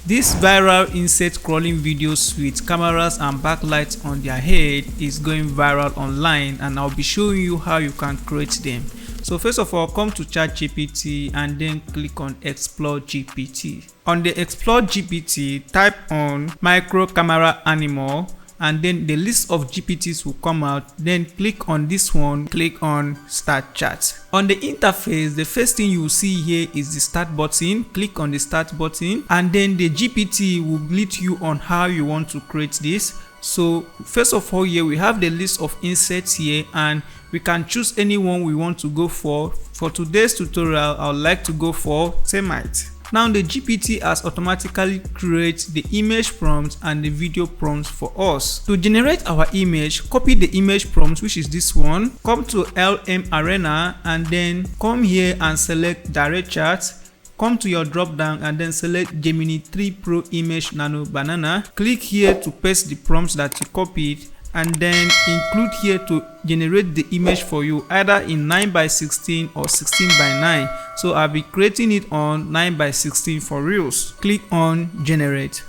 This viral insect crawling videos with cameras and backlights on their head is going viral online, and I'll be showing you how you can create them. So first of all, come to ChatGPT and then click on Explore GPT. On the Explore GPT, type on micro camera animal, and then the list of GPTs will come out. Then click on this one, click on Start Chat. On the interface, the first thing you will see here is the Start button. Click on the Start button, and then the GPT will lead you on how you want to create this. So first of all, here we have the list of insects here, and we can choose any one we want to go for. For today's tutorial, I would like to go for termite. Now the GPT has automatically created the image prompts and the video prompts for us. To generate our image, copy the image prompt, which is this one. Come to LM Arena and then come here and select direct chat. Come to your drop down and then select Gemini 3 Pro Image Nano Banana. Click here to paste the prompts that you copied, and then include here to generate the image for you, either in 9:16 or 16:9. So I'll be creating it on 9:16 for reals. Click on generate.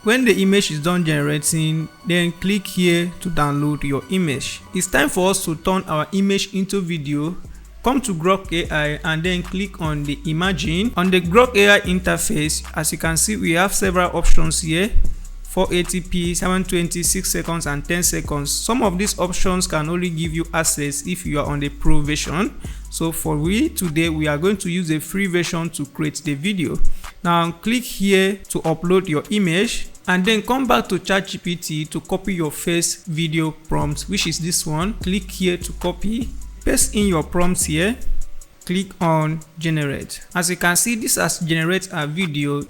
When the image is done generating, then click here to download your image. It's time for us to turn our image into video. Come to Grok AI and then click on the imagine. On the Grok AI interface, as you can see, we have several options here: 480p, 720, 6 seconds and 10 seconds. Some of these options can only give you access if you are on the pro version. So for we today, we are going to use a free version to create the video. Now click here to upload your image, and then come back to ChatGPT to copy your first video prompt, which is this one. Click here to copy, paste in your prompts here, click on generate. As you can see, this has generated a video.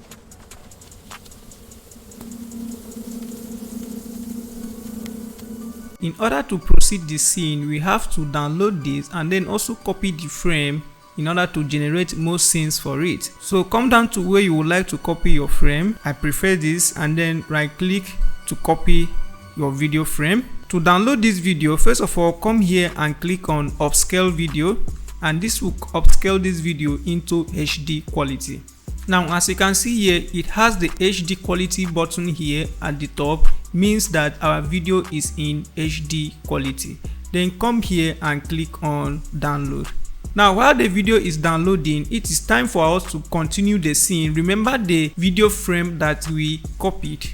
In order to proceed the scene, we have to download this and then also copy the frame in order to generate more scenes for it. So come down to where you would like to copy your frame. I prefer this, and then right click to copy your video frame. To download this video, first of all, come here and click on upscale video, and this will upscale this video into HD quality. Now as you can see here, it has the HD quality button here at the top, means that our video is in HD quality. Then come here and click on download. Now while the video is downloading, it is time for us to continue the scene. Remember the video frame that we copied.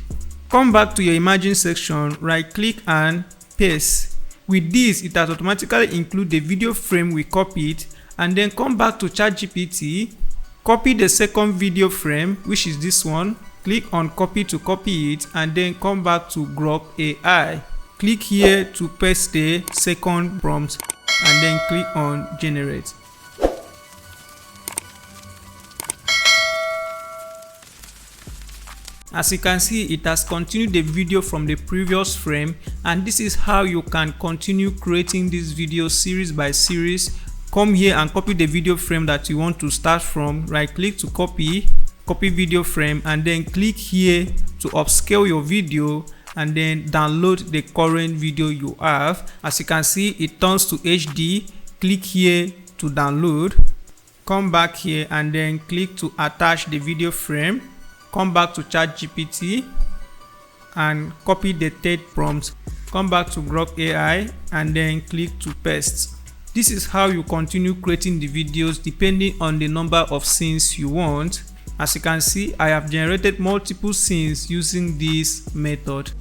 Come back to your imagine section, right click and paste. With this, it has automatically included the video frame we copied, and then come back to ChatGPT. Copy the second video frame, which is this one. Click on copy to copy it, and then come back to Grok AI. Click here to paste the second prompt, and then click on generate. As you can see, it has continued the video from the previous frame, and this is how you can continue creating this video series by series. Come here and copy the video frame that you want to start from. Right click to copy video frame, and then click here to upscale your video, and then download the current video you have. As you can see, it turns to HD. Click here to download. Come back here and then click to attach the video frame. Come back to ChatGPT and copy the third prompt. Come back to Grok AI and then click to paste. This is how you continue creating the videos depending on the number of scenes you want. As you can see, I have generated multiple scenes using this method.